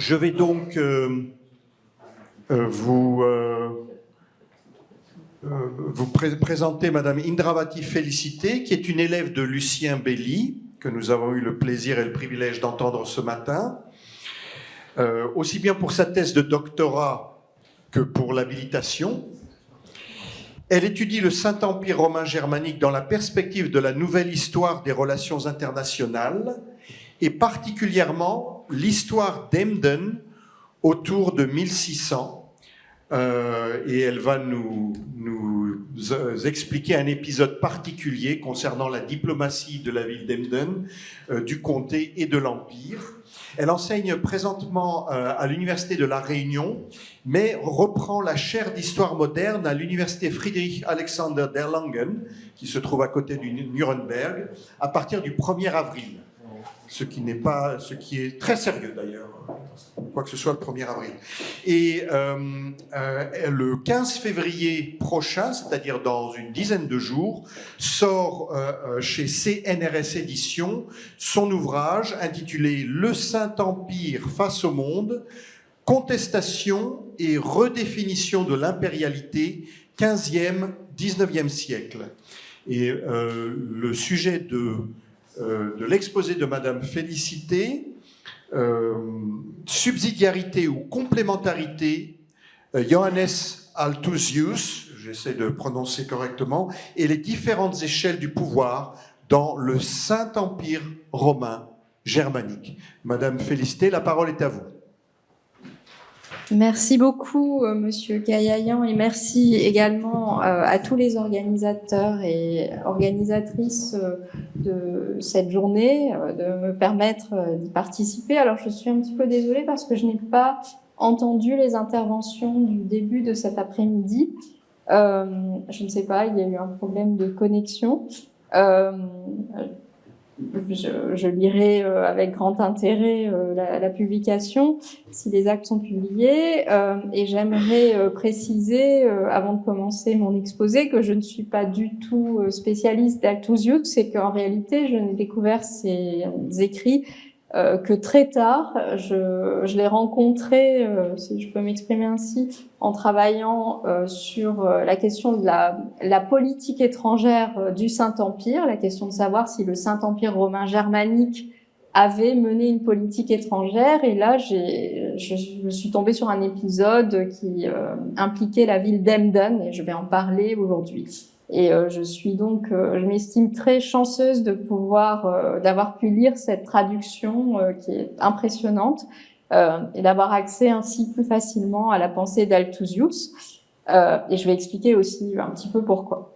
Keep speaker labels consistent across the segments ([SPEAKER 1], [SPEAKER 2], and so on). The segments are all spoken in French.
[SPEAKER 1] Je vais donc vous présenter Madame Indravati Félicité, qui est une élève de Lucien Belli, que nous avons eu le plaisir et le privilège d'entendre ce matin, aussi bien pour sa thèse de doctorat que pour l'habilitation. Elle étudie le Saint-Empire romain germanique dans la perspective de la nouvelle histoire des relations internationales et particulièrement l'histoire d'Emden autour de 1600. Et elle va nous expliquer un épisode particulier concernant la diplomatie de la ville d'Emden, du comté et de l'Empire. Elle enseigne présentement à l'Université de La Réunion, mais reprend la chaire d'histoire moderne à l'Université Friedrich Alexander d'Erlangen, qui se trouve à côté du Nuremberg, à partir du 1er avril. Ce qui est très sérieux d'ailleurs, quoi que ce soit le 1er avril. Et le 15 février prochain, c'est-à-dire dans une dizaine de jours, sort chez CNRS Éditions son ouvrage intitulé « Le Saint-Empire face au monde, contestation et redéfinition de l'impérialité 15e-19e siècle ». Et le sujet de l'exposé de Madame Félicité, subsidiarité ou complémentarité, Johannes Althusius, j'essaie de prononcer correctement, et les différentes échelles du pouvoir dans le Saint-Empire romain germanique. Madame Félicité, la parole est à vous.
[SPEAKER 2] Merci beaucoup, Monsieur Kayayyan, et merci également à tous les organisateurs et organisatrices de cette journée de me permettre d'y participer. Alors, je suis un petit peu désolée parce que je n'ai pas entendu les interventions du début de cet après-midi. Je ne sais pas, il y a eu un problème de connexion. Je lirai avec grand intérêt la publication si les actes sont publiés, et j'aimerais préciser avant de commencer mon exposé que je ne suis pas du tout spécialiste d'Althusius, c'est qu'en réalité je n'ai découvert ces écrits que très tard. Je l'ai rencontré, si je peux m'exprimer ainsi, en travaillant sur la question de la politique étrangère du Saint-Empire, la question de savoir si le Saint-Empire romain germanique avait mené une politique étrangère. Et là, je suis tombée sur un épisode qui impliquait la ville d'Emden, et je vais en parler aujourd'hui. Et je m'estime très chanceuse de d'avoir pu lire cette traduction qui est impressionnante, et d'avoir accès ainsi plus facilement à la pensée d'Althusius. Et je vais expliquer aussi un petit peu pourquoi.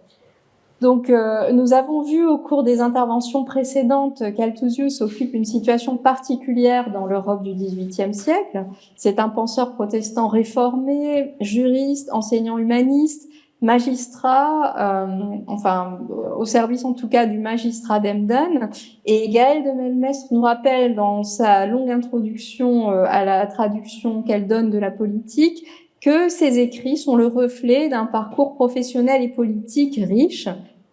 [SPEAKER 2] Donc, nous avons vu au cours des interventions précédentes qu'Althusius occupe une situation particulière dans l'Europe du XVIIIe siècle. C'est un penseur protestant réformé, juriste, enseignant humaniste, magistrat, au service en tout cas du magistrat d'Emden. Et Gaëlle de Melmestre nous rappelle dans sa longue introduction à la traduction qu'elle donne de la politique que ses écrits sont le reflet d'un parcours professionnel et politique riche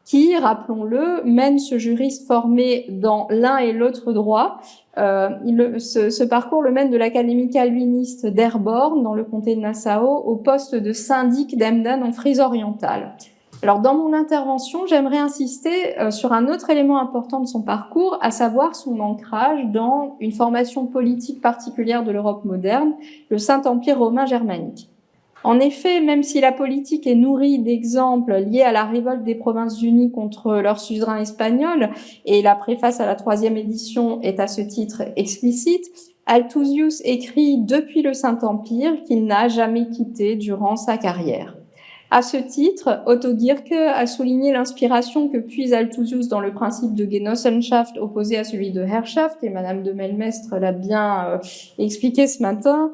[SPEAKER 2] qui, rappelons-le, mène ce juriste formé dans l'un et l'autre droit. Ce parcours le mène de l'académie calviniste d'Herborn, dans le comté de Nassau, au poste de syndic d'Emden en Frise orientale. Alors, dans mon intervention, j'aimerais insister sur un autre élément important de son parcours, à savoir son ancrage dans une formation politique particulière de l'Europe moderne, le Saint-Empire romain germanique. En effet, même si la politique est nourrie d'exemples liés à la révolte des Provinces-Unies contre leur suzerain espagnol, et la préface à la 3e édition est à ce titre explicite, Althusius écrit depuis le Saint-Empire qu'il n'a jamais quitté durant sa carrière. À ce titre, Otto Diercke a souligné l'inspiration que puise Althusius dans le principe de Genossenschaft opposé à celui de Herrschaft, et Madame de Melmestre l'a bien expliqué ce matin,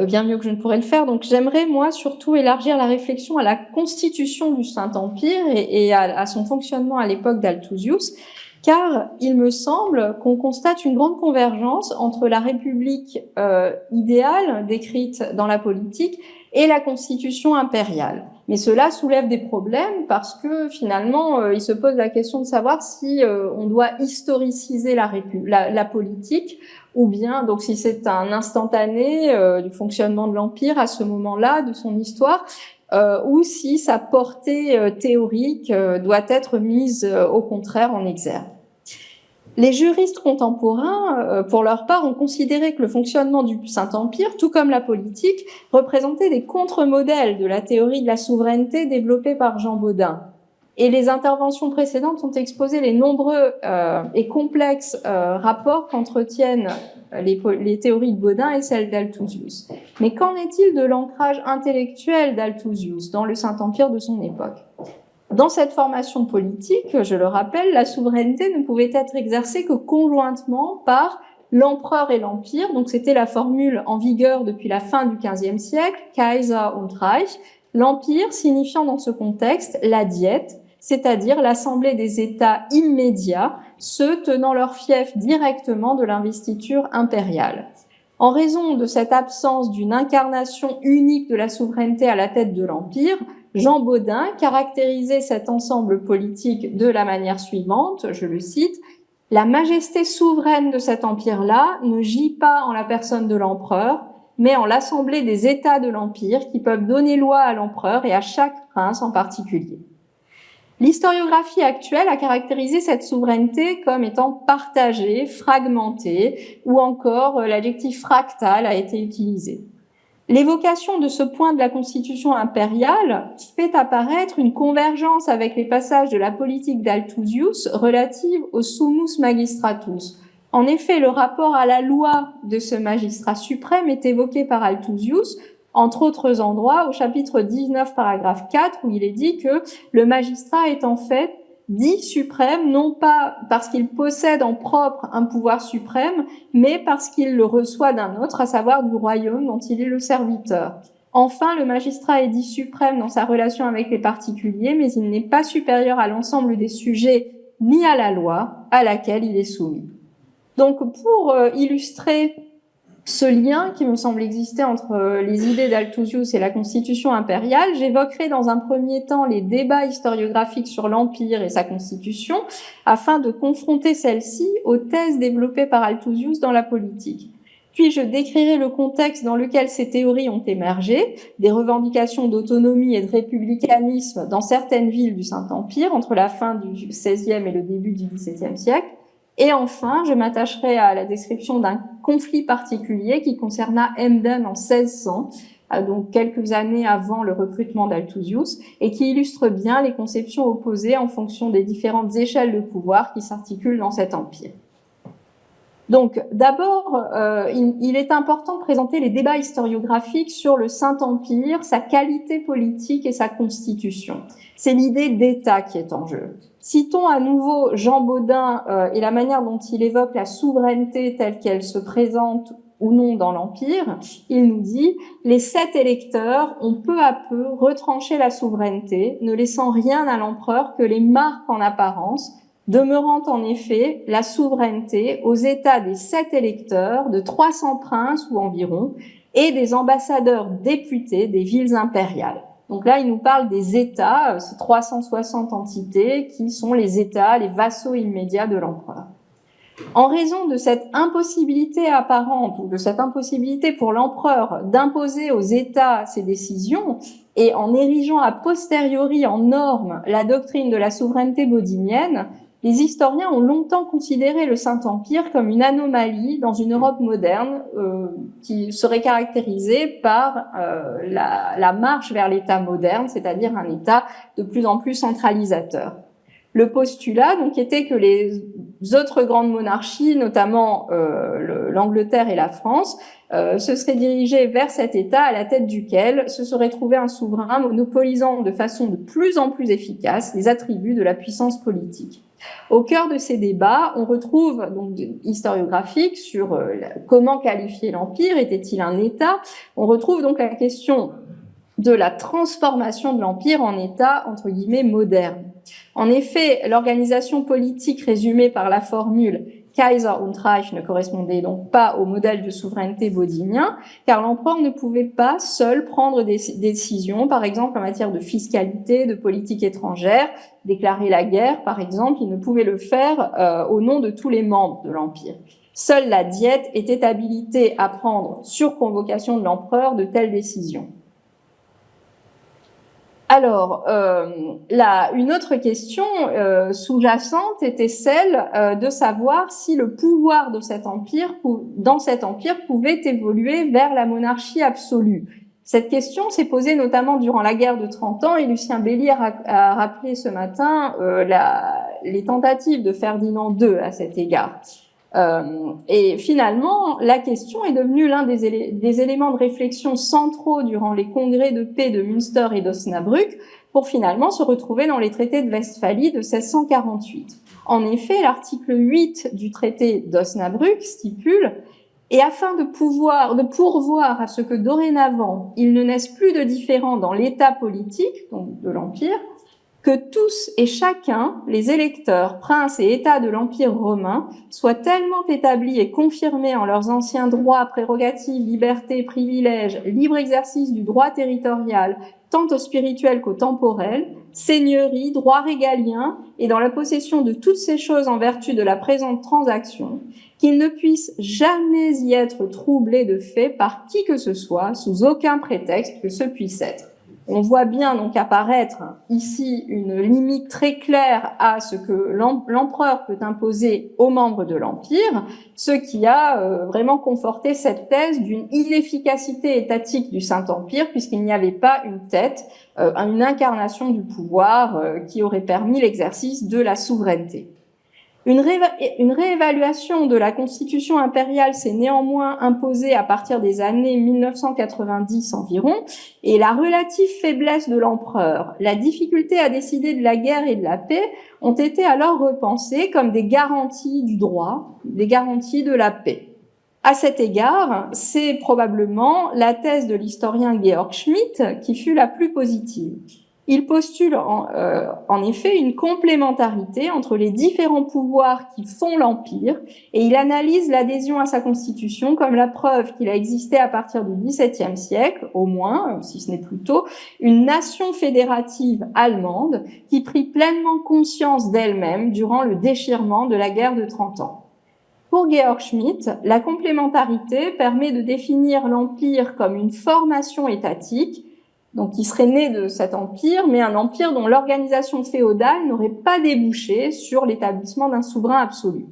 [SPEAKER 2] bien mieux que je ne pourrais le faire. Donc j'aimerais, moi, surtout élargir la réflexion à la constitution du Saint-Empire et à son fonctionnement à l'époque d'Althusius, car il me semble qu'on constate une grande convergence entre la République idéale décrite dans la politique et la constitution impériale. Mais cela soulève des problèmes parce que finalement, il se pose la question de savoir si on doit historiciser la politique ou bien, donc si c'est un instantané du fonctionnement de l'Empire à ce moment-là de son histoire, ou si sa portée théorique doit être mise au contraire en exergue. Les juristes contemporains, pour leur part, ont considéré que le fonctionnement du Saint-Empire, tout comme la politique, représentait des contre-modèles de la théorie de la souveraineté développée par Jean Bodin. Et les interventions précédentes ont exposé les nombreux et complexes rapports qu'entretiennent les théories de Bodin et celles d'Althusius. Mais qu'en est-il de l'ancrage intellectuel d'Althusius dans le Saint-Empire de son époque ? Dans cette formation politique, je le rappelle, la souveraineté ne pouvait être exercée que conjointement par l'empereur et l'empire. Donc c'était la formule en vigueur depuis la fin du XVe siècle, Kaiser und Reich. L'empire signifiant dans ce contexte la diète, c'est-à-dire l'assemblée des États immédiats, ceux tenant leur fief directement de l'investiture impériale. En raison de cette absence d'une incarnation unique de la souveraineté à la tête de l'empire, Jean Bodin caractérisait cet ensemble politique de la manière suivante, je le cite, « La majesté souveraine de cet empire-là ne gît pas en la personne de l'empereur, mais en l'assemblée des États de l'empire qui peuvent donner loi à l'empereur et à chaque prince en particulier. » L'historiographie actuelle a caractérisé cette souveraineté comme étant partagée, fragmentée, ou encore l'adjectif fractal a été utilisé. L'évocation de ce point de la constitution impériale fait apparaître une convergence avec les passages de la politique d'Althusius relative au summus magistratus. En effet, le rapport à la loi de ce magistrat suprême est évoqué par Althusius, entre autres endroits, au chapitre 19, paragraphe 4, où il est dit que le magistrat est en fait dit suprême, non pas parce qu'il possède en propre un pouvoir suprême, mais parce qu'il le reçoit d'un autre, à savoir du royaume dont il est le serviteur. Enfin, le magistrat est dit suprême dans sa relation avec les particuliers, mais il n'est pas supérieur à l'ensemble des sujets ni à la loi à laquelle il est soumis. Donc, pour illustrer ce lien qui me semble exister entre les idées d'Althusius et la constitution impériale, j'évoquerai dans un premier temps les débats historiographiques sur l'Empire et sa constitution, afin de confronter celle-ci aux thèses développées par Althusius dans la politique. Puis je décrirai le contexte dans lequel ces théories ont émergé, des revendications d'autonomie et de républicanisme dans certaines villes du Saint-Empire entre la fin du XVIe et le début du XVIIe siècle. Et enfin, je m'attacherai à la description d'un conflit particulier qui concerna Emden en 1600, donc quelques années avant le recrutement d'Althusius, et qui illustre bien les conceptions opposées en fonction des différentes échelles de pouvoir qui s'articulent dans cet empire. Donc, d'abord, il est important de présenter les débats historiographiques sur le Saint-Empire, sa qualité politique et sa constitution. C'est l'idée d'État qui est en jeu. Citons à nouveau Jean Bodin et la manière dont il évoque la souveraineté telle qu'elle se présente ou non dans l'Empire. Il nous dit « Les 7 électeurs ont peu à peu retranché la souveraineté, ne laissant rien à l'empereur que les marques en apparence, demeurant en effet la souveraineté aux États des 7 électeurs, de 300 princes ou environ, et des ambassadeurs députés des villes impériales. » Donc là, il nous parle des États, ces 360 entités qui sont les États, les vassaux immédiats de l'empereur. En raison de cette impossibilité apparente ou de cette impossibilité pour l'empereur d'imposer aux États ses décisions et en érigeant a posteriori en norme la doctrine de la souveraineté bodinienne, les historiens ont longtemps considéré le Saint-Empire comme une anomalie dans une Europe moderne qui serait caractérisée par la marche vers l'État moderne, c'est-à-dire un État de plus en plus centralisateur. Le postulat donc était que les autres grandes monarchies, notamment l'Angleterre et la France, se seraient dirigées vers cet État à la tête duquel se serait trouvé un souverain monopolisant de façon de plus en plus efficace les attributs de la puissance politique. Au cœur de ces débats, on retrouve donc historiographiques sur comment qualifier l'Empire, était-il un État? On retrouve donc la question de la transformation de l'Empire en État, entre guillemets, moderne. En effet, l'organisation politique résumée par la formule Kaiser und Reich ne correspondait donc pas au modèle de souveraineté bodinien, car l'empereur ne pouvait pas seul prendre des décisions, par exemple en matière de fiscalité, de politique étrangère, déclarer la guerre, par exemple, il ne pouvait le faire au nom de tous les membres de l'Empire. Seule la Diète était habilitée à prendre, sur convocation de l'empereur, de telles décisions. Alors, une autre question sous-jacente était celle de savoir si le pouvoir de cet empire, dans cet empire, pouvait évoluer vers la monarchie absolue. Cette question s'est posée notamment durant la guerre de 30 ans, et Lucien Bellier a rappelé ce matin les tentatives de Ferdinand II à cet égard. Et finalement, la question est devenue l'un des éléments de réflexion centraux durant les congrès de paix de Münster et d'Osnabrück, pour finalement se retrouver dans les traités de Westphalie de 1648. En effet, l'article 8 du traité d'Osnabrück stipule: et afin de pourvoir à ce que dorénavant il ne naisse plus de différends dans l'état politique, donc de l'Empire, que tous et chacun, les électeurs, princes et États de l'Empire romain, soient tellement établis et confirmés en leurs anciens droits, prérogatives, libertés, privilèges, libre exercice du droit territorial, tant au spirituel qu'au temporel, seigneurie, droit régalien, et dans la possession de toutes ces choses en vertu de la présente transaction, qu'ils ne puissent jamais y être troublés de fait par qui que ce soit, sous aucun prétexte que ce puisse être. On voit bien donc apparaître ici une limite très claire à ce que l'empereur peut imposer aux membres de l'Empire, ce qui a vraiment conforté cette thèse d'une inefficacité étatique du Saint-Empire, puisqu'il n'y avait pas une tête, une incarnation du pouvoir qui aurait permis l'exercice de la souveraineté. Une réévaluation de la constitution impériale s'est néanmoins imposée à partir des années 1990 environ, et la relative faiblesse de l'empereur, la difficulté à décider de la guerre et de la paix ont été alors repensées comme des garanties du droit, des garanties de la paix. À cet égard, c'est probablement la thèse de l'historien Georg Schmidt qui fut la plus positive. Il postule en effet une complémentarité entre les différents pouvoirs qui font l'Empire, et il analyse l'adhésion à sa constitution comme la preuve qu'il a existé à partir du XVIIe siècle, au moins, si ce n'est plus tôt, une nation fédérative allemande qui prit pleinement conscience d'elle-même durant le déchirement de la guerre de 30 ans. Pour Georg Schmidt, la complémentarité permet de définir l'Empire comme une formation étatique, donc qui serait né de cet empire, mais un empire dont l'organisation féodale n'aurait pas débouché sur l'établissement d'un souverain absolu.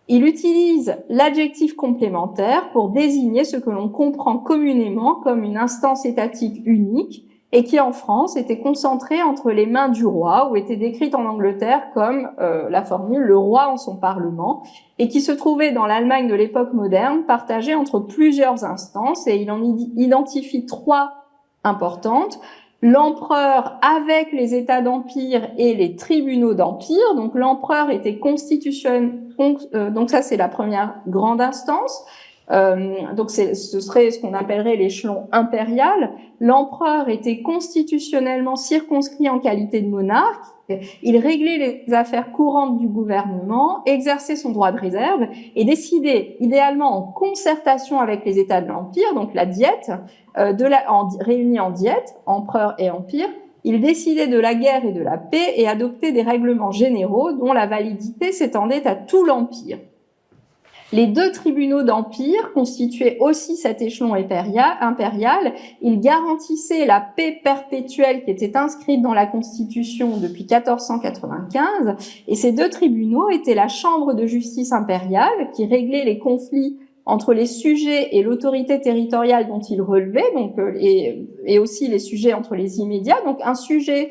[SPEAKER 2] Il utilise l'adjectif complémentaire pour désigner ce que l'on comprend communément comme une instance étatique unique, et qui en France était concentrée entre les mains du roi, ou était décrite en Angleterre comme la formule « le roi en son parlement », et qui se trouvait dans l'Allemagne de l'époque moderne partagée entre plusieurs instances, et il en identifie 3 importantes: l'empereur avec les États d'empire et les tribunaux d'empire. Donc l'empereur était constitutionnel, donc ça c'est la première grande instance. Donc ce serait ce qu'on appellerait l'échelon impérial. L'empereur était constitutionnellement circonscrit en qualité de monarque. Il réglait les affaires courantes du gouvernement, exerçait son droit de réserve et décidait, idéalement en concertation avec les États de l'Empire, donc la Diète, réunis en Diète, empereur et empire. Il décidait de la guerre et de la paix et adoptait des règlements généraux dont la validité s'étendait à tout l'Empire. Les 2 tribunaux d'empire constituaient aussi cet échelon impérial. Ils garantissaient la paix perpétuelle qui était inscrite dans la Constitution depuis 1495. Et ces 2 tribunaux étaient la chambre de justice impériale, qui réglait les conflits entre les sujets et l'autorité territoriale dont ils relevaient, donc, et aussi les sujets entre les immédiats. Donc un sujet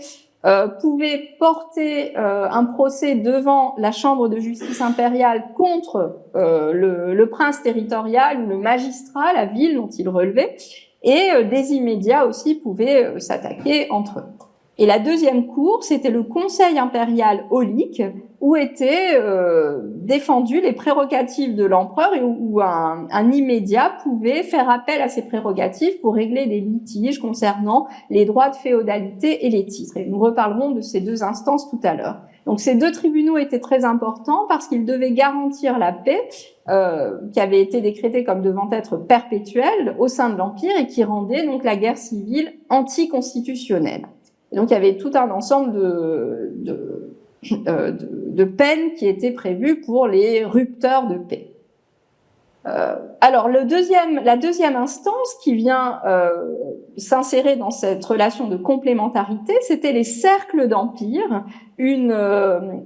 [SPEAKER 2] pouvait porter un procès devant la chambre de justice impériale contre le prince territorial ou le magistrat, la ville dont il relevait, et des immédiats aussi pouvaient s'attaquer entre eux. Et la deuxième cour, c'était le Conseil impérial aulique, où étaient défendues les prérogatives de l'empereur et où un immédiat pouvait faire appel à ces prérogatives pour régler des litiges concernant les droits de féodalité et les titres. Et nous reparlerons de ces 2 instances tout à l'heure. Donc ces 2 tribunaux étaient très importants parce qu'ils devaient garantir la paix qui avait été décrétée comme devant être perpétuelle au sein de l'Empire et qui rendait donc la guerre civile anticonstitutionnelle. Et donc il y avait tout un ensemble de peines qui étaient prévues pour les rupteurs de paix. Alors la deuxième instance qui vient s'insérer dans cette relation de complémentarité, c'était les cercles d'empire, une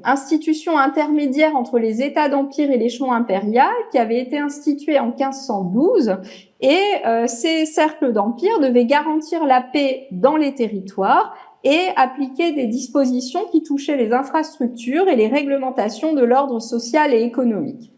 [SPEAKER 2] institution intermédiaire entre les États d'empire et l'échelon impérial qui avait été instituée en 1512. Et ces cercles d'empire devaient garantir la paix dans les territoires et appliquer des dispositions qui touchaient les infrastructures et les réglementations de l'ordre social et économique.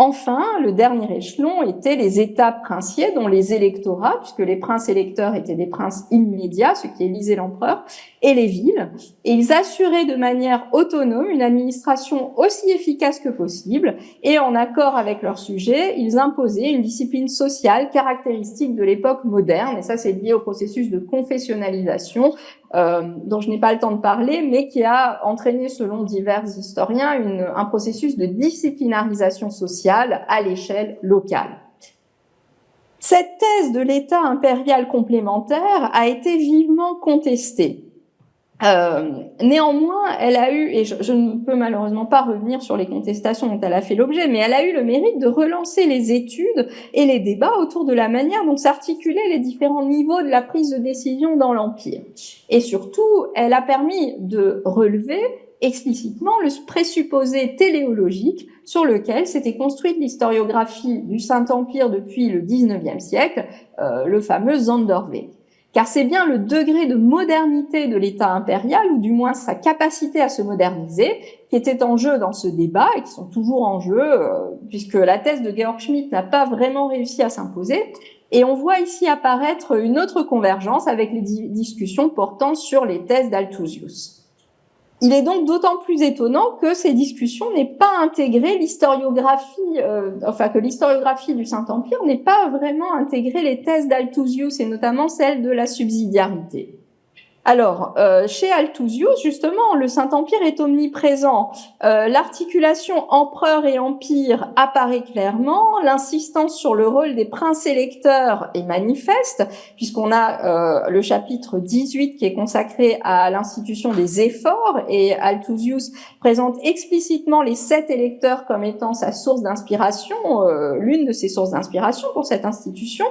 [SPEAKER 2] Enfin, le dernier échelon était les États princiers, dont les électorats, puisque les princes électeurs étaient des princes immédiats, ceux qui élisaient l'empereur, et les villes. Et ils assuraient de manière autonome une administration aussi efficace que possible, et en accord avec leur sujet, ils imposaient une discipline sociale caractéristique de l'époque moderne, et ça c'est lié au processus de confessionnalisation, dont je n'ai pas le temps de parler, mais qui a entraîné, selon divers historiens, un processus de disciplinarisation sociale à l'échelle locale. Cette thèse de l'État impérial complémentaire a été vivement contestée. Néanmoins, elle a eu, et je ne peux malheureusement pas revenir sur les contestations dont elle a fait l'objet, mais elle a eu le mérite de relancer les études et les débats autour de la manière dont s'articulaient les différents niveaux de la prise de décision dans l'Empire. Et surtout, elle a permis de relever explicitement le présupposé téléologique sur lequel s'était construite l'historiographie du Saint-Empire depuis le XIXe siècle, le fameux Zonderweg. Car c'est bien le degré de modernité de l'État impérial, ou du moins sa capacité à se moderniser, qui était en jeu dans ce débat, et qui sont toujours en jeu, puisque la thèse de Georg Schmidt n'a pas vraiment réussi à s'imposer. Et on voit ici apparaître une autre convergence avec les discussions portant sur les thèses d'Althusius. Il est donc d'autant plus étonnant que ces discussions n'aient pas intégré l'historiographie, que l'historiographie du Saint-Empire n'ait pas vraiment intégré les thèses d'Althusius et notamment celle de la subsidiarité. Alors, chez Althusius, justement, le Saint-Empire est omniprésent. L'articulation empereur et empire apparaît clairement. L'insistance sur le rôle des princes électeurs est manifeste, puisqu'on a le chapitre 18 qui est consacré à l'institution des efforts, et Althusius présente explicitement les 7 électeurs comme étant sa source d'inspiration, l'une de ses sources d'inspiration pour cette institution.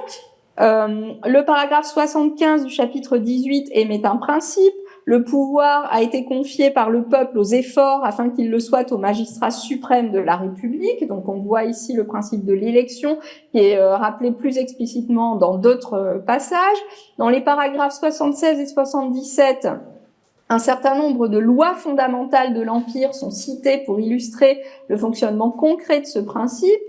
[SPEAKER 2] Le paragraphe 75 du chapitre 18 émet un principe. Le pouvoir a été confié par le peuple aux efforts afin qu'il le soit au magistrat suprême de la République. Donc on voit ici le principe de l'élection qui est rappelé plus explicitement dans d'autres passages. Dans les paragraphes 76 et 77, un certain nombre de lois fondamentales de l'Empire sont citées pour illustrer le fonctionnement concret de ce principe.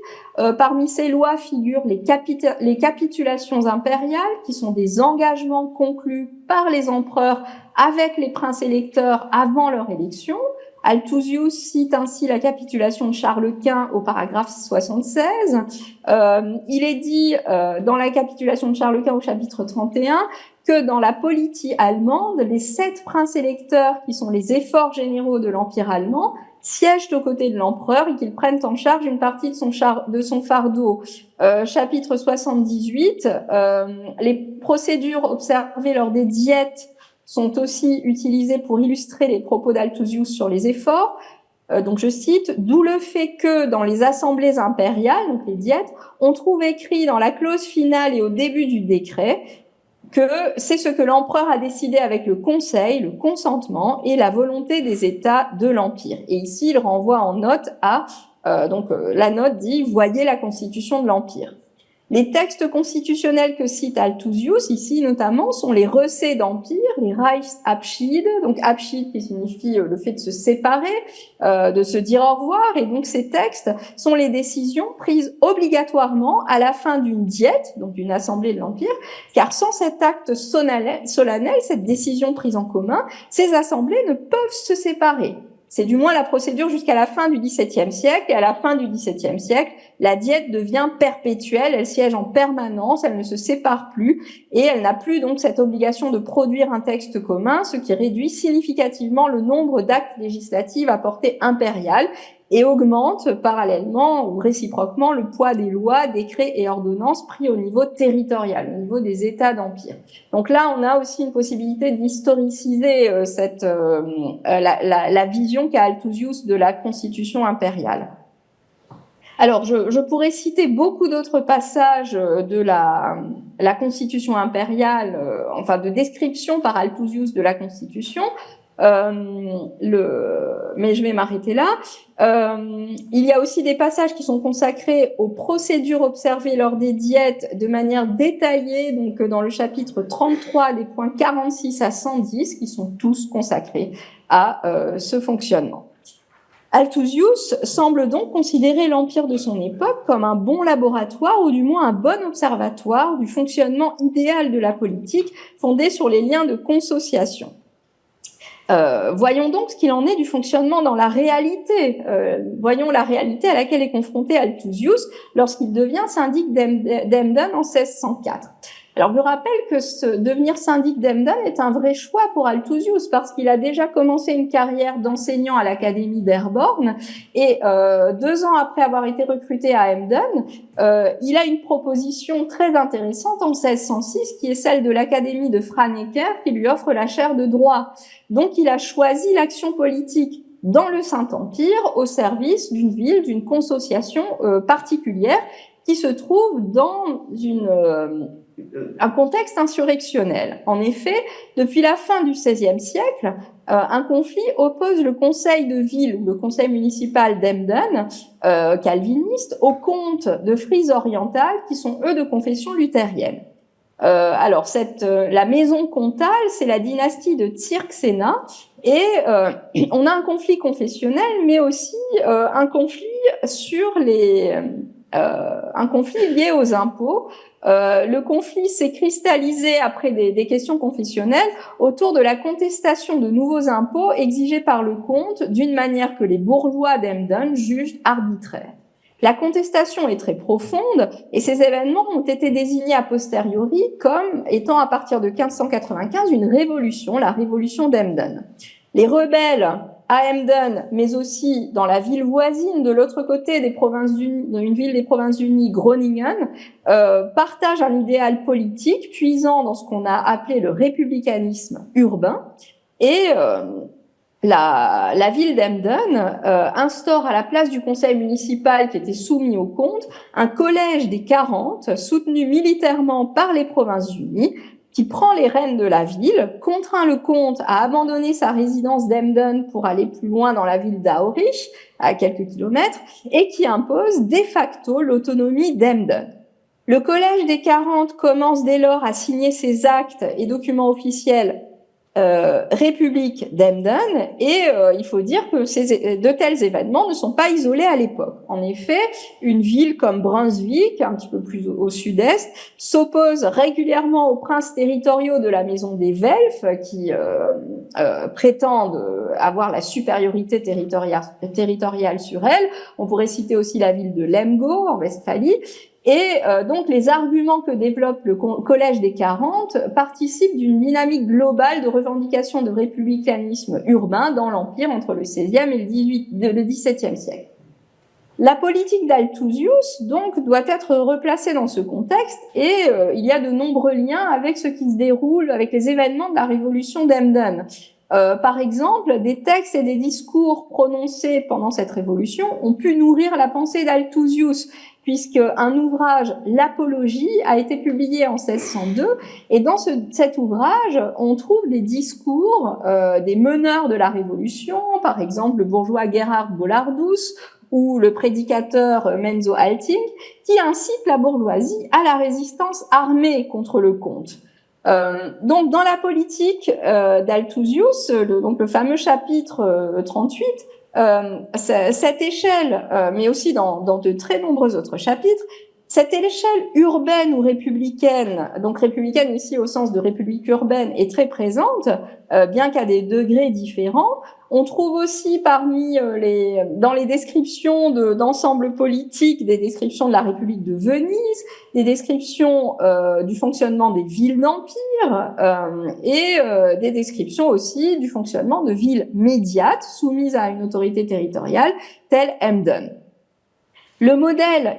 [SPEAKER 2] Parmi ces lois figurent les capitulations impériales, qui sont des engagements conclus par les empereurs avec les princes électeurs avant leur élection. Althusius cite ainsi la capitulation de Charles Quint au paragraphe 76. Il est dit dans la capitulation de Charles Quint au chapitre 31 que dans la politie allemande, les 7 princes électeurs, qui sont les efforts généraux de l'Empire allemand, siègent aux côtés de l'empereur et qu'ils prennent en charge une partie de son fardeau. Chapitre 78, les procédures observées lors des diètes sont aussi utilisées pour illustrer les propos d'Althusius sur les efforts. Donc je cite, « D'où le fait que dans les assemblées impériales, donc les diètes, on trouve écrit dans la clause finale et au début du décret que c'est ce que l'empereur a décidé avec le conseil, le consentement et la volonté des États de l'Empire. » Et ici, il renvoie en note à, la note dit « Voyez la constitution de l'Empire ». Les textes constitutionnels que cite Althusius, ici notamment, sont les recets d'empire, les Reichsabschiede, donc Abschied qui signifie le fait de se séparer, de se dire au revoir, et donc ces textes sont les décisions prises obligatoirement à la fin d'une diète, donc d'une assemblée de l'empire, car sans cet acte solennel, cette décision prise en commun, ces assemblées ne peuvent se séparer. C'est du moins la procédure jusqu'à la fin du XVIIe siècle. Et à la fin du XVIIe siècle, la diète devient perpétuelle. Elle siège en permanence, elle ne se sépare plus et elle n'a plus donc cette obligation de produire un texte commun, ce qui réduit significativement le nombre d'actes législatifs à portée impériale et augmente parallèlement ou réciproquement le poids des lois, décrets et ordonnances pris au niveau territorial, au niveau des États d'empire. Donc là, on a aussi une possibilité d'historiciser la vision qu'a Althusius de la constitution impériale. Alors, je pourrais citer beaucoup d'autres passages de la Constitution impériale, enfin de description par Althusius de la Constitution, mais je vais m'arrêter là. Il y a aussi des passages qui sont consacrés aux procédures observées lors des diètes de manière détaillée, donc dans le chapitre 33 des points 46 à 110, qui sont tous consacrés à ce fonctionnement. Althusius semble donc considérer l'Empire de son époque comme un bon laboratoire, ou du moins un bon observatoire du fonctionnement idéal de la politique fondé sur les liens de consociation. Voyons donc ce qu'il en est du fonctionnement dans la réalité. Voyons la réalité à laquelle est confronté Althusius lorsqu'il devient syndic d'Emden en 1604. Alors, je rappelle que devenir syndic d'Emden est un vrai choix pour Althusius parce qu'il a déjà commencé une carrière d'enseignant à l'Académie d'Herborn et 2 ans après avoir été recruté à Emden, il a une proposition très intéressante en 1606 qui est celle de l'Académie de Franeker qui lui offre la chaire de droit. Donc, il a choisi l'action politique dans le Saint-Empire au service d'une ville, d'une consociation particulière qui se trouve dans un contexte insurrectionnel. En effet, depuis la fin du XVIe siècle, un conflit oppose le conseil de ville ou le conseil municipal d'Emden, calviniste, aux comtes de Frise orientale qui sont eux de confession luthérienne. Alors, la maison comtale, c'est la dynastie de Tyrxéna, et on a un conflit confessionnel, mais aussi un conflit sur un conflit lié aux impôts. Le conflit s'est cristallisé après des questions confessionnelles autour de la contestation de nouveaux impôts exigés par le comte d'une manière que les bourgeois d'Emden jugent arbitraire. La contestation est très profonde et ces événements ont été désignés a posteriori comme étant à partir de 1595 une révolution, la révolution d'Emden. Les rebelles à Emden, mais aussi dans la ville voisine de l'autre côté des Provinces-Unies, dans une ville des Provinces-Unies, Groningen, partagent un idéal politique puisant dans ce qu'on a appelé le républicanisme urbain. Et la ville d'Emden instaure à la place du conseil municipal qui était soumis au comte un collège des 40 soutenu militairement par les Provinces-Unies qui prend les rênes de la ville, contraint le comte à abandonner sa résidence d'Emden pour aller plus loin dans la ville d'Aurich, à quelques kilomètres, et qui impose de facto l'autonomie d'Emden. Le collège des 40 commence dès lors à signer ses actes et documents officiels République d'Emden, et il faut dire que de tels événements ne sont pas isolés à l'époque. En effet, une ville comme Brunswick, un petit peu plus au sud-est, s'oppose régulièrement aux princes territoriaux de la maison des Welf, qui prétendent avoir la supériorité territoriale sur elle. On pourrait citer aussi la ville de Lemgo, en Westphalie. Et donc, les arguments que développe le Collège des 40 participent d'une dynamique globale de revendication de républicanisme urbain dans l'Empire entre le XVIe et le XVIIe siècle. La politique d'Althusius, donc, doit être replacée dans ce contexte et il y a de nombreux liens avec ce qui se déroule, avec les événements de la révolution d'Emden. Par exemple, des textes et des discours prononcés pendant cette révolution ont pu nourrir la pensée d'Althusius, puisque un ouvrage, l'Apologie, a été publié en 1602, et dans cet ouvrage, on trouve des discours des meneurs de la Révolution, par exemple le bourgeois Gerhard Bollardus ou le prédicateur Menzo Alting, qui incitent la bourgeoisie à la résistance armée contre le comte. Donc, dans la politique d'Althusius, donc le fameux chapitre 38, cette échelle, mais aussi dans de très nombreux autres chapitres, cette échelle urbaine ou républicaine, donc républicaine ici au sens de république urbaine, est très présente, bien qu'à des degrés différents. On trouve aussi dans les descriptions d'ensembles politiques, des descriptions de la République de Venise, des descriptions du fonctionnement des villes d'empire et des descriptions aussi du fonctionnement de villes médiates soumises à une autorité territoriale telle Emden. Le modèle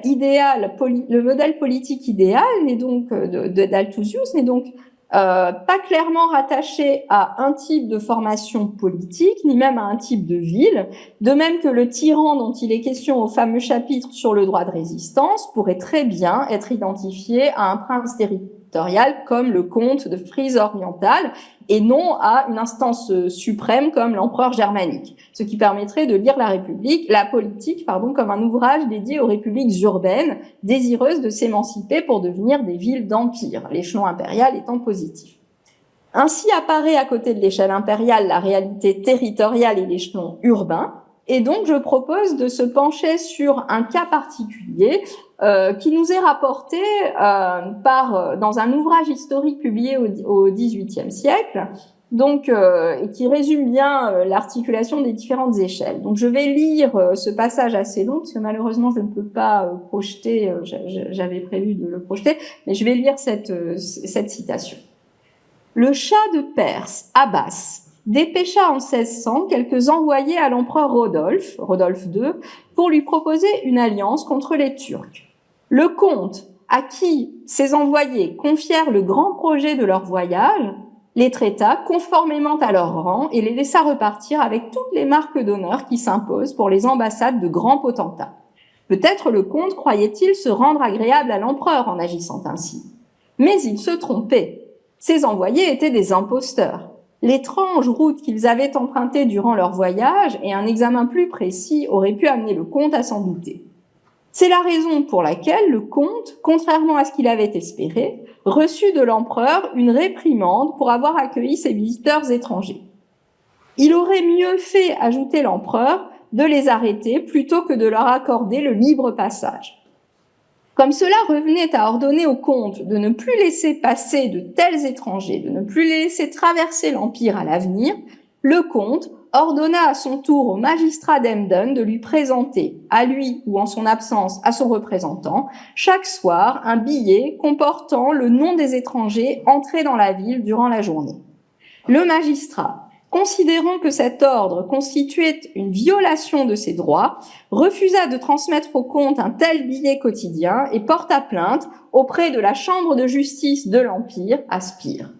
[SPEAKER 2] politique idéal n'est donc d'Althusius n'est donc pas clairement rattaché à un type de formation politique, ni même à un type de ville, de même que le tyran dont il est question au fameux chapitre sur le droit de résistance pourrait très bien être identifié à un prince territorial comme le comte de Frise orientale, et non à une instance suprême comme l'empereur germanique, ce qui permettrait de lire la politique, comme un ouvrage dédié aux républiques urbaines désireuses de s'émanciper pour devenir des villes d'empire, l'échelon impérial étant positif. Ainsi apparaît à côté de l'échelle impériale la réalité territoriale et l'échelon urbain, et donc je propose de se pencher sur un cas particulier qui nous est rapporté dans un ouvrage historique publié au XVIIIe siècle, et qui résume bien l'articulation des différentes échelles. Donc je vais lire ce passage assez long, parce que malheureusement je ne peux pas projeter, j'avais prévu de le projeter, mais je vais lire cette citation. Le Shah de Perse, Abbas, dépêcha en 1600 quelques envoyés à l'empereur Rodolphe II, pour lui proposer une alliance contre les Turcs. Le comte, à qui ces envoyés confièrent le grand projet de leur voyage, les traita conformément à leur rang et les laissa repartir avec toutes les marques d'honneur qui s'imposent pour les ambassades de grands potentats. Peut-être le comte croyait-il se rendre agréable à l'empereur en agissant ainsi. Mais il se trompait. Ces envoyés étaient des imposteurs. L'étrange route qu'ils avaient empruntée durant leur voyage et un examen plus précis auraient pu amener le comte à s'en douter. C'est la raison pour laquelle le comte, contrairement à ce qu'il avait espéré, reçut de l'empereur une réprimande pour avoir accueilli ces visiteurs étrangers. Il aurait mieux fait, ajoutait l'empereur, de les arrêter plutôt que de leur accorder le libre passage. Comme cela revenait à ordonner au comte de ne plus laisser passer de tels étrangers, de ne plus les laisser traverser l'empire à l'avenir, le comte ordonna à son tour au magistrat d'Emden de lui présenter, à lui ou en son absence à son représentant, chaque soir un billet comportant le nom des étrangers entrés dans la ville durant la journée. Le magistrat, considérant que cet ordre constituait une violation de ses droits, refusa de transmettre au comte un tel billet quotidien et porta plainte auprès de la chambre de justice de l'Empire à Spire.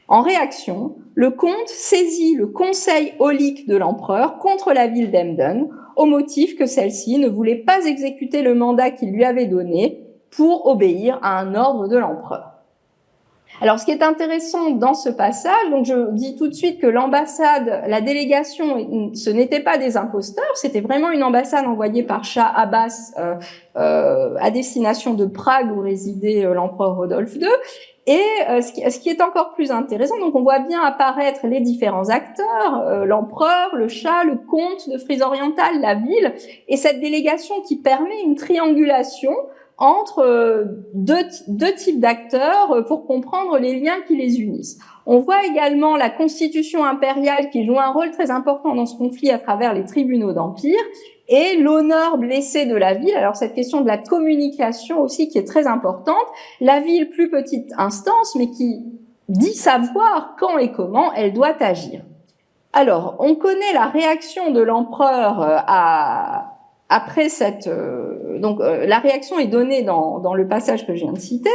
[SPEAKER 2] En réaction, le comte saisit le conseil aulique de l'empereur contre la ville d'Emden, au motif que celle-ci ne voulait pas exécuter le mandat qu'il lui avait donné pour obéir à un ordre de l'empereur. Alors, ce qui est intéressant dans ce passage, donc je dis tout de suite que l'ambassade, la délégation, ce n'était pas des imposteurs, c'était vraiment une ambassade envoyée par Shah Abbas à destination de Prague où résidait l'empereur Rodolphe II. Et ce qui est encore plus intéressant, donc on voit bien apparaître les différents acteurs, l'empereur, le Shah, le comte de Frise orientale, la ville, et cette délégation qui permet une triangulation entre deux types d'acteurs pour comprendre les liens qui les unissent. On voit également la constitution impériale qui joue un rôle très important dans ce conflit à travers les tribunaux d'empire et l'honneur blessé de la ville. Alors cette question de la communication aussi qui est très importante. La ville, plus petite instance, mais qui dit savoir quand et comment elle doit agir. Alors, on connaît la réaction de l'empereur après la réaction est donnée dans le passage que je viens de citer.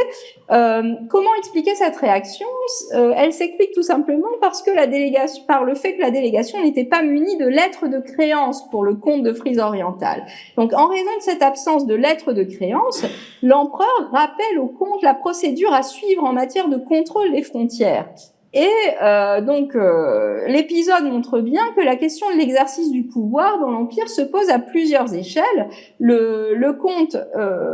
[SPEAKER 2] Comment expliquer cette réaction ? Elle s'explique tout simplement par le fait que la délégation n'était pas munie de lettres de créance pour le comte de Frise orientale. Donc, en raison de cette absence de lettres de créance, l'empereur rappelle au comte la procédure à suivre en matière de contrôle des frontières. Et l'épisode montre bien que la question de l'exercice du pouvoir dans l'Empire se pose à plusieurs échelles. Le comte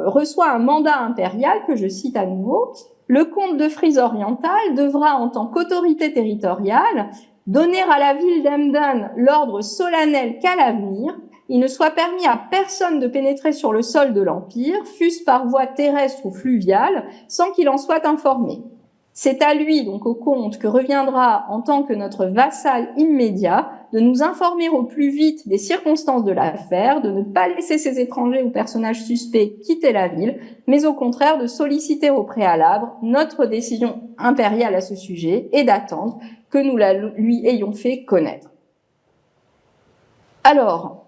[SPEAKER 2] reçoit un mandat impérial, que je cite à nouveau. Le comte de Frise orientale devra, en tant qu'autorité territoriale, donner à la ville d'Emden l'ordre solennel qu'à l'avenir, il ne soit permis à personne de pénétrer sur le sol de l'Empire, fût-ce par voie terrestre ou fluviale, sans qu'il en soit informé. C'est à lui, donc au comte, que reviendra, en tant que notre vassal immédiat, de nous informer au plus vite des circonstances de l'affaire, de ne pas laisser ces étrangers ou personnages suspects quitter la ville, mais au contraire de solliciter au préalable notre décision impériale à ce sujet et d'attendre que nous la lui ayons fait connaître. Alors,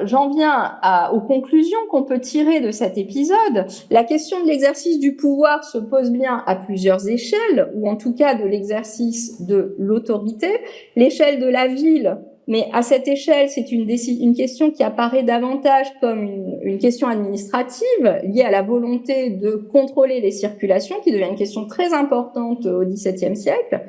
[SPEAKER 2] j'en viens aux conclusions qu'on peut tirer de cet épisode. La question de l'exercice du pouvoir se pose bien à plusieurs échelles, ou en tout cas de l'exercice de l'autorité. L'échelle de la ville, mais à cette échelle, c'est une question qui apparaît davantage comme une question administrative liée à la volonté de contrôler les circulations, qui devient une question très importante au XVIIe siècle.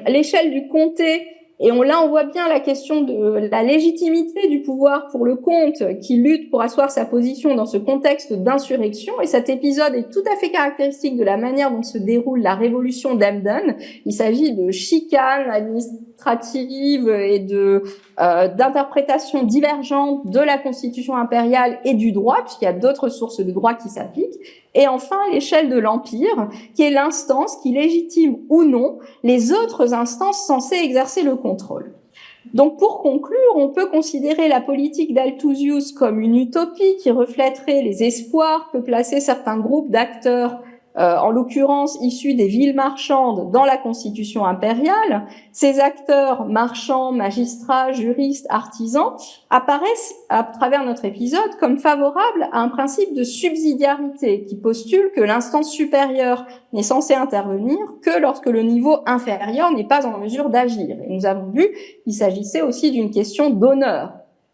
[SPEAKER 2] L'échelle du comté, et là, on voit bien la question de la légitimité du pouvoir pour le comte qui lutte pour asseoir sa position dans ce contexte d'insurrection. Et cet épisode est tout à fait caractéristique de la manière dont se déroule la révolution d'Emden. Il s'agit de chicanes administratives et d'interprétations divergentes de la constitution impériale et du droit, puisqu'il y a d'autres sources de droit qui s'appliquent. Et enfin, l'échelle de l'Empire, qui est l'instance qui légitime ou non les autres instances censées exercer le contrôle. Donc, pour conclure, on peut considérer la politique d'Althusius comme une utopie qui reflèterait les espoirs que plaçaient certains groupes d'acteurs, en l'occurrence issus des villes marchandes, dans la constitution impériale. Ces acteurs, marchands, magistrats, juristes, artisans, apparaissent à travers notre épisode comme favorables à un principe de subsidiarité qui postule que l'instance supérieure n'est censée intervenir que lorsque le niveau inférieur n'est pas en mesure d'agir. Et nous avons vu qu'il s'agissait aussi d'une question d'honneur.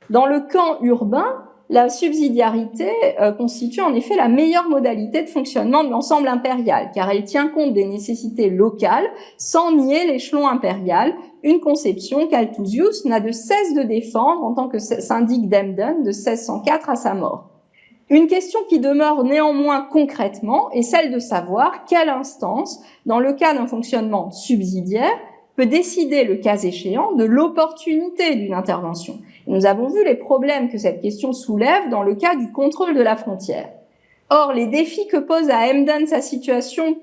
[SPEAKER 2] Dans le camp urbain, la subsidiarité constitue en effet la meilleure modalité de fonctionnement de l'ensemble impérial, car elle tient compte des nécessités locales sans nier l'échelon impérial, une conception qu'Althusius n'a de cesse de défendre en tant que syndic d'Emden de 1604 à sa mort. Une question qui demeure néanmoins concrètement est celle de savoir quelle instance, dans le cas d'un fonctionnement subsidiaire, peut décider, le cas échéant, de l'opportunité d'une intervention. Et nous avons vu les problèmes que cette question soulève dans le cas du contrôle de la frontière. Or, les défis que pose à Emden sa situation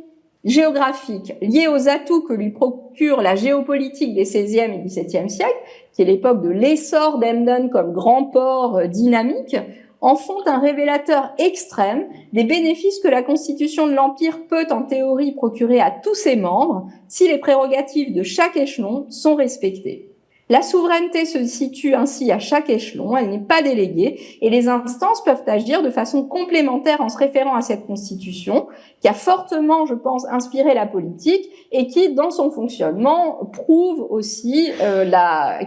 [SPEAKER 2] géographique, liés aux atouts que lui procure la géopolitique des XVIe et XVIIe siècles, qui est l'époque de l'essor d'Emden comme grand port dynamique, en font un révélateur extrême des bénéfices que la constitution de l'Empire peut en théorie procurer à tous ses membres si les prérogatives de chaque échelon sont respectées. La souveraineté se situe ainsi à chaque échelon, elle n'est pas déléguée, et les instances peuvent agir de façon complémentaire en se référant à cette constitution, qui a fortement, je pense, inspiré la politique, et qui, dans son fonctionnement, prouve aussi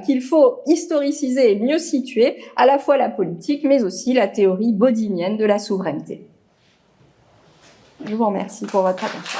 [SPEAKER 2] qu'il faut historiciser et mieux situer à la fois la politique, mais aussi la théorie bodinienne de la souveraineté. Je vous remercie pour votre attention.